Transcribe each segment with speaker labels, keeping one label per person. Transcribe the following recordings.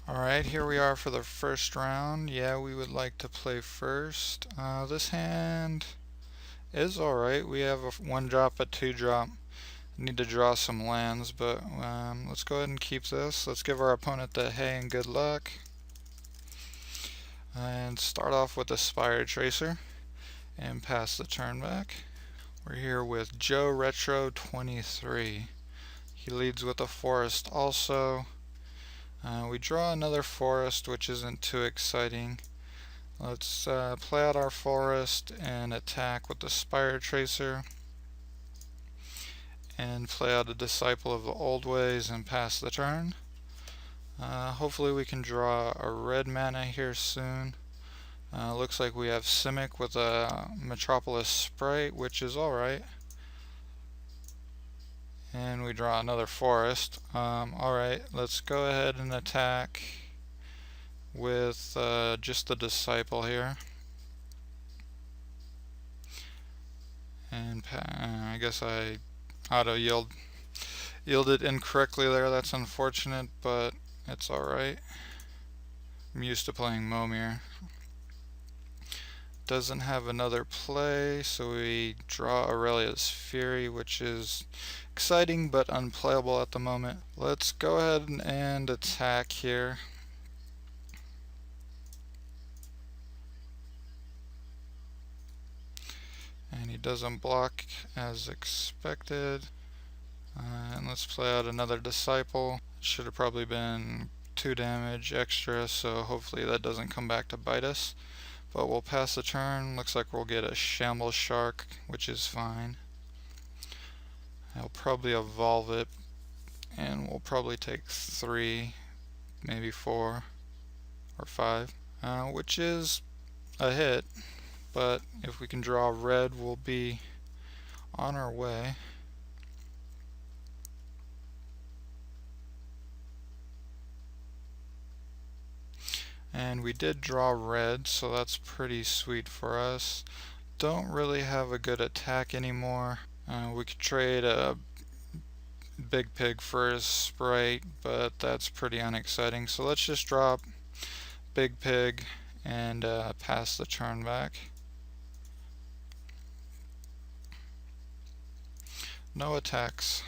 Speaker 1: Alright, here we are for the first round. Yeah, we would like to play first. This hand is alright. We have a 1-drop, a 2-drop. Need to draw some lands, but let's go ahead and keep this. Let's give our opponent the hey and good luck. And start off with the Spire Tracer and pass the turn back. We're here with Joe Retro 23. He leads with a forest also. We draw another forest, which isn't too exciting. Let's play out our forest and attack with the Spire Tracer, and play out a Disciple of the Old Ways and pass the turn. Hopefully we can draw a red mana here soon. Looks like we have Simic with a Metropolis Sprite, which is alright. And we draw another forest. Alright, let's go ahead and attack with just the Disciple here. And I guess I yielded incorrectly there. That's unfortunate, but it's alright. I'm used to playing Momir. Doesn't have another play, so we draw Aurelia's Fury, which is exciting but unplayable at the moment. Let's go ahead and attack here. And he doesn't block as expected. And let's play out another Disciple. Should have probably been 2 damage extra, so hopefully that doesn't come back to bite us. But we'll pass the turn. Looks like we'll get a Shamble Shark, which is fine. I'll probably evolve it, and we'll probably take 3, maybe 4 or 5, which is a hit. But if we can draw red, we'll be on our way. And we did draw red, so that's pretty sweet for us. Don't really have a good attack anymore. We could trade a Big Pig for a Sprite, but that's pretty unexciting. So let's just drop Big Pig and pass the turn back. No attacks.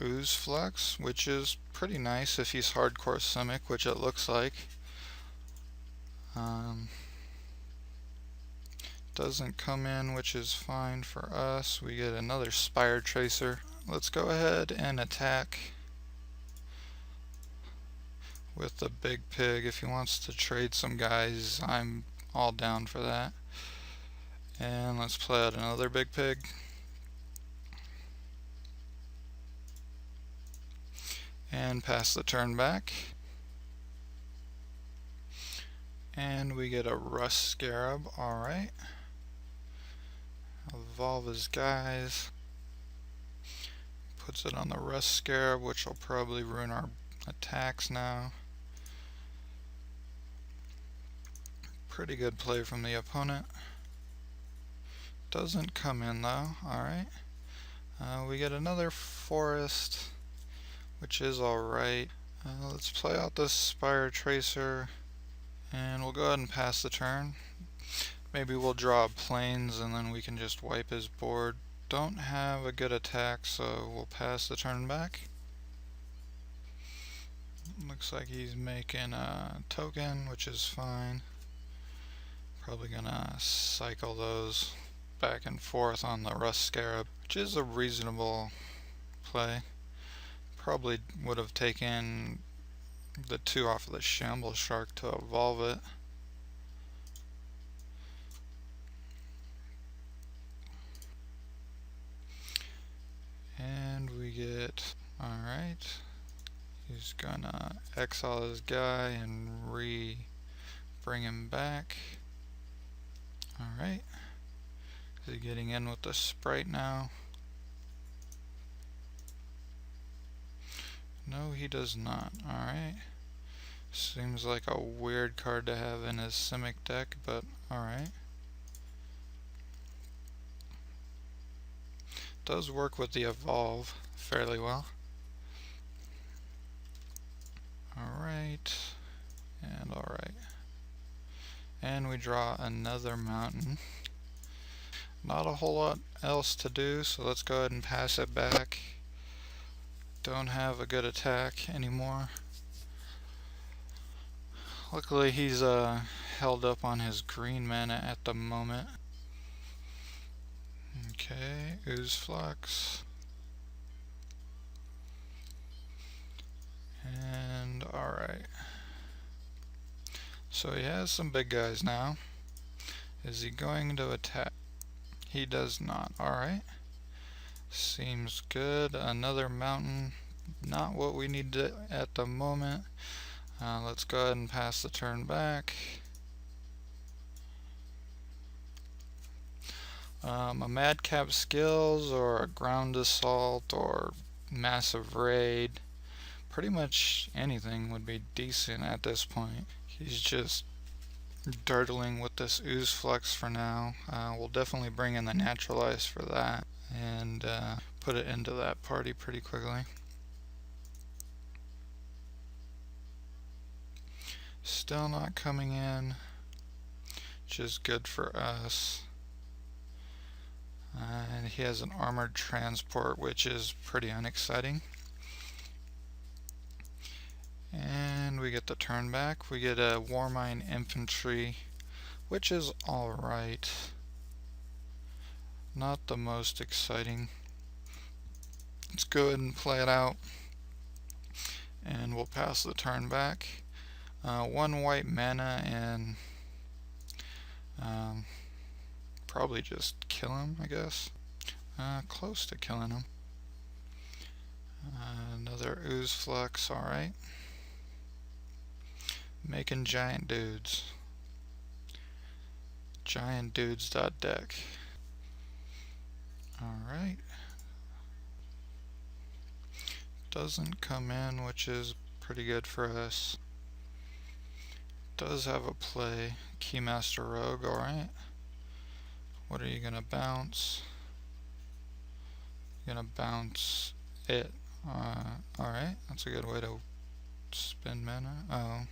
Speaker 1: Ooze Flux, which is pretty nice if he's hardcore Simic, which it looks like. Doesn't come in, which is fine for us. We get another Spire Tracer. Let's go ahead and attack with the Big Pig. If he wants to trade some guys, I'm all down for that. And let's play out another Big Pig. And pass the turn back. And we get a Rust Scarab, alright. Evolve his guys. Puts it on the Rust Scarab, which will probably ruin our attacks now. Pretty good play from the opponent. Doesn't come in though, alright. We get another forest, which is alright. Let's play out this Spire Tracer, and we'll go ahead and pass the turn. Maybe we'll draw plains and then we can just wipe his board. Don't have a good attack, so we'll pass the turn back. Looks like he's making a token, which is fine. Probably gonna cycle those back and forth on the Rust Scarab, which is a reasonable play. Probably would have taken the 2 off of the Shamble Shark to evolve it. And we get, alright, he's gonna exile his guy and bring him back. Alright, is he getting in with the Sprite now? No, he does not. Alright. Seems like a weird card to have in his Simic deck, but alright. Does work with the evolve fairly well. Alright, and alright. And we draw another mountain. Not a whole lot else to do, so let's go ahead and pass it back. Don't have a good attack anymore. Luckily he's held up on his green mana at the moment. Okay, ooze flux. And alright. So he has some big guys now. Is he going to attack? He does not. Alright. Seems good. Another mountain. Not what we need to at the moment. Let's go ahead and pass the turn back. A madcap skills or a ground assault or massive raid. Pretty much anything would be decent at this point. He's just dirtling with this ooze flux for now. We'll definitely bring in the naturalize for that and put it into that party pretty quickly. Still not coming in, which is good for us. And he has an armored transport, which is pretty unexciting. And we get the turn back. We get a Warmine infantry, which is alright. Not the most exciting. Let's go ahead and play it out. And we'll pass the turn back. 1 white mana and probably just kill him, I guess. Close to killing him. Another ooze flux, alright. Making giant dudes. Giant dudes.deck. Alright. Doesn't come in, which is pretty good for us. Does have a play. Keymaster Rogue, alright. What are you gonna bounce? You're gonna bounce it. Alright, that's a good way to spend mana. Oh.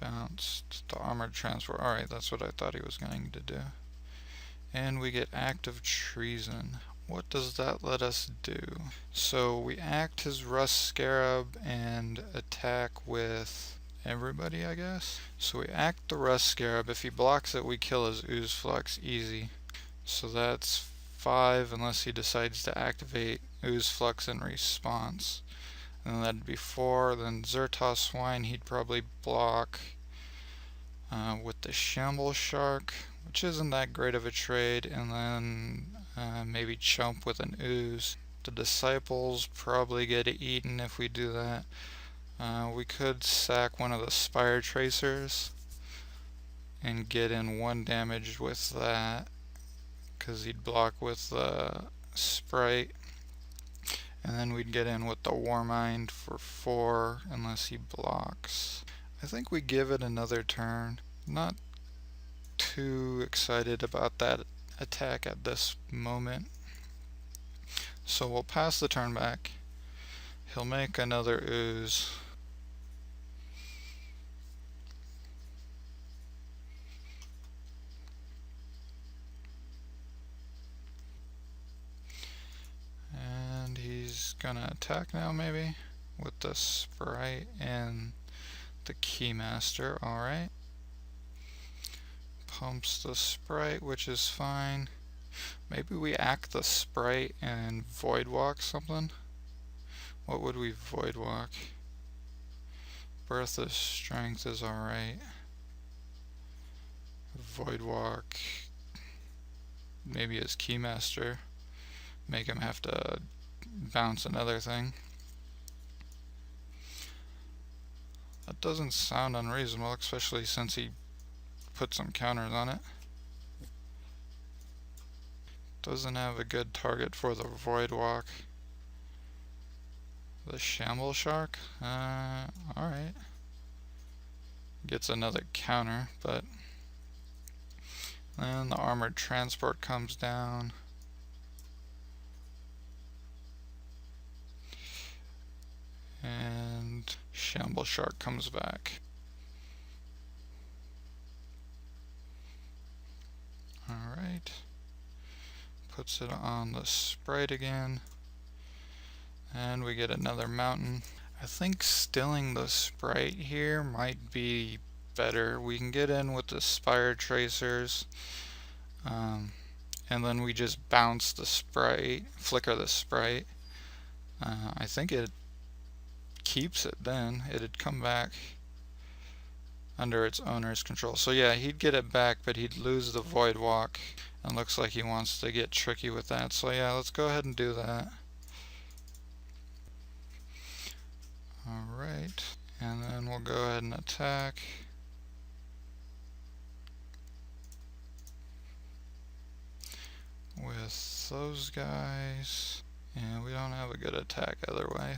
Speaker 1: Bounced the armored transport. Alright, that's what I thought he was going to do. And we get Act of Treason. What does that let us do? So we act his Rust Scarab and attack with everybody, I guess. So we act the Rust Scarab. If he blocks it, we kill his Ooze Flux easy. So that's 5 unless he decides to activate Ooze Flux in response. And that'd be 4. Then Zertos Swine, he'd probably block with the Shamble Shark, which isn't that great of a trade, and then maybe Chump with an Ooze. The Disciples probably get eaten if we do that. We could sack one of the Spire Tracers and get in 1 damage with that, because he'd block with the Sprite. And then we'd get in with the Warmind for 4 unless he blocks. I think we give it another turn. Not too excited about that attack at this moment. So we'll pass the turn back. He'll make another ooze. And he's gonna attack now maybe with the Sprite and the Keymaster. Alright. Pumps the Sprite, which is fine. Maybe we act the Sprite and Void Walk something. What would we Void Walk? Birth of Strength is alright. Void Walk. Maybe his Keymaster. Make him have to bounce another thing. That doesn't sound unreasonable, especially since he put some counters on it. Doesn't have a good target for the Void Walk. The Shamble Shark? Alright. Gets another counter, but then the Armored Transport comes down. Shamble Shark comes back. Alright. Puts it on the sprite again. And we get another mountain. I think stilling the sprite here might be better. We can get in with the Spire Tracers. And then we just bounce the sprite, flicker the sprite. I think it keeps it then. It'd come back under its owner's control. So yeah, he'd get it back, but he'd lose the Void Walk. And looks like he wants to get tricky with that. So yeah, let's go ahead and do that. Alright, and then we'll go ahead and attack. With those guys. Yeah, we don't have a good attack either way.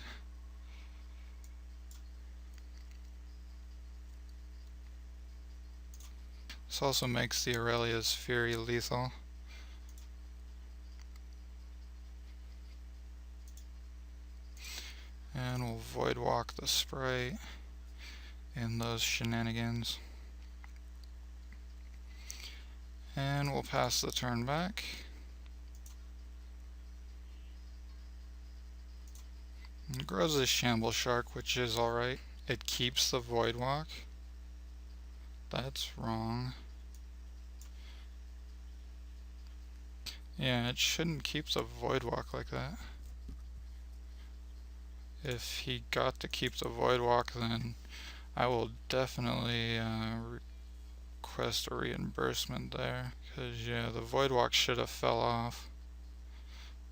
Speaker 1: This also makes the Aurelia's Fury lethal. And we'll Void Walk the sprite in those shenanigans. And we'll pass the turn back. It grows a Shamble Shark, which is alright. It keeps the Void Walk. That's wrong. Yeah, it shouldn't keep the Void Walk like that. If he got to keep the Void Walk, then I will definitely request a reimbursement there. Because, yeah, the Void Walk should have fell off.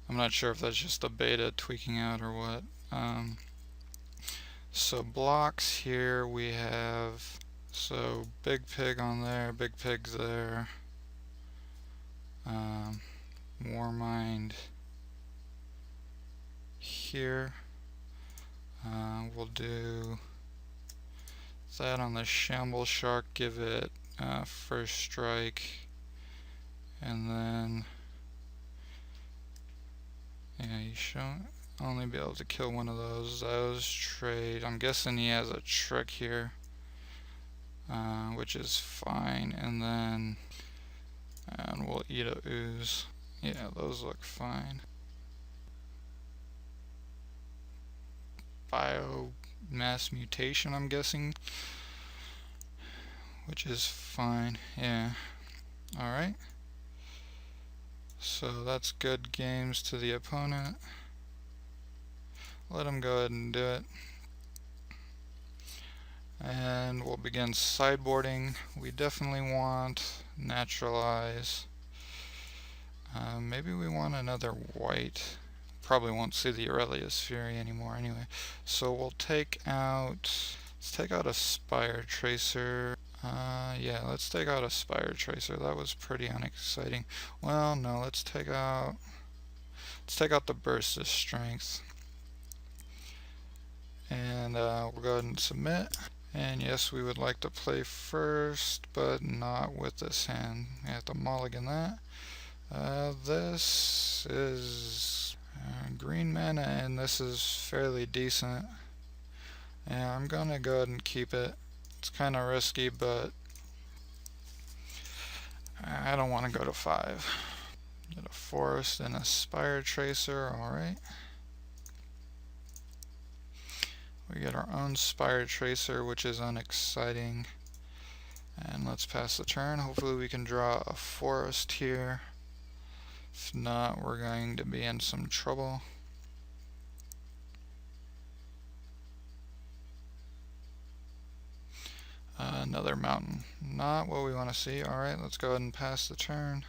Speaker 1: I'm not sure if that's just the beta tweaking out or what. So blocks here we have, so Big Pig on there, Big Pig's there. Warmind here. We'll do that on the Shamble Shark, give it first strike, and then yeah, you should only be able to kill one of those. Those trade. I'm guessing he has a trick here, which is fine, and then we'll eat a ooze. Yeah, those look fine. Biomass mutation, I'm guessing, which is fine. Yeah. Alright. So that's good games to the opponent. Let him go ahead and do it. And we'll begin sideboarding. We definitely want naturalize. Maybe we want another white. Probably won't see the Aurelia's Fury anymore anyway. So we'll take out, let's take out a Spire Tracer. Yeah, let's take out a Spire Tracer. That was pretty unexciting. Well, no, let's take out the Burst of Strength. And we'll go ahead and submit. And yes, we would like to play first, but not with this hand. We have to mulligan that. This is green mana, and this is fairly decent. Yeah, I'm gonna go ahead and keep it. It's kind of risky, but I don't want to go to 5. Get a Forest and a Spire Tracer, alright. We get our own Spire Tracer, which is unexciting. And let's pass the turn. Hopefully we can draw a Forest here. If not, we're going to be in some trouble. Another mountain. Not what we want to see. Alright, let's go ahead and pass the turn.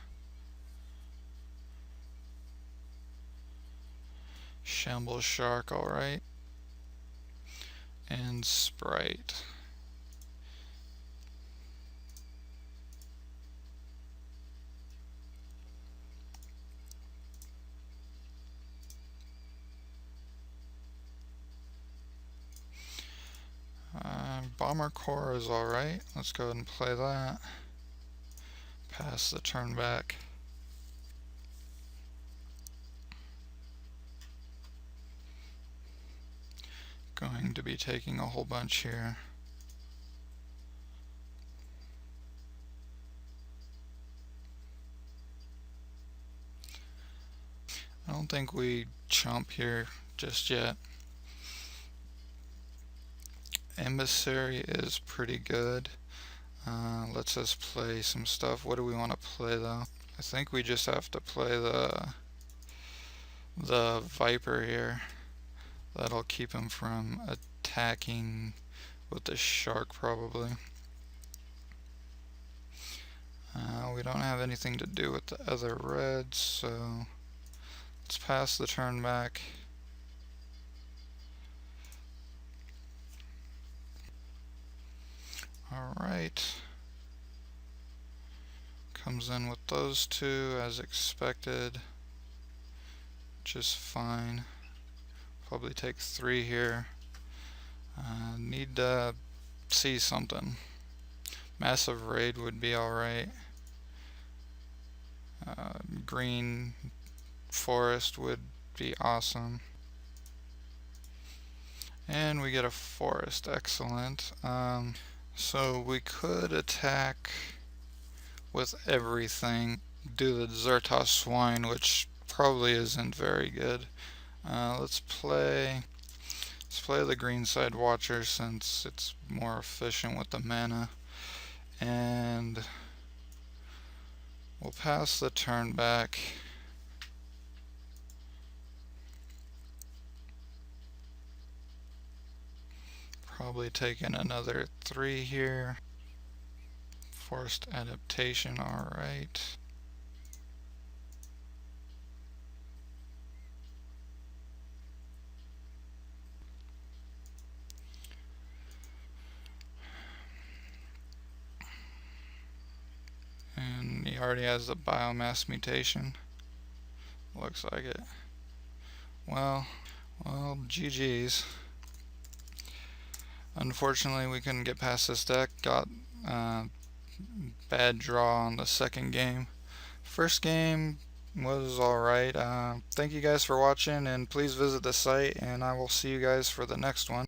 Speaker 1: Shamble Shark, alright. And Sprite. Bomber Core is alright. Let's go ahead and play that. Pass the turn back. going to be taking a whole bunch here. I don't think we chump here just yet. Emissary is pretty good. Let's just play some stuff. What do we want to play though? I think we just have to play the Viper here. That'll keep him from attacking with the shark probably. We don't have anything to do with the other reds, so let's pass the turn back. Alright. Comes in with those two as expected. Just fine. Probably take 3 here. Need to see something. Massive raid would be alright. Green forest would be awesome. And we get a forest, excellent. So we could attack with everything, do the Zertos swine, which probably isn't very good. Let's play the green side watcher since it's more efficient with the mana, and we'll pass the turn back. Probably taking another 3 here. Forced adaptation, alright. And he already has the biomass mutation. Looks like it. Well, GG's. Unfortunately, we couldn't get past this deck. Got bad draw on the second game. First game was alright. Thank you guys for watching, and please visit the site, and I will see you guys for the next one.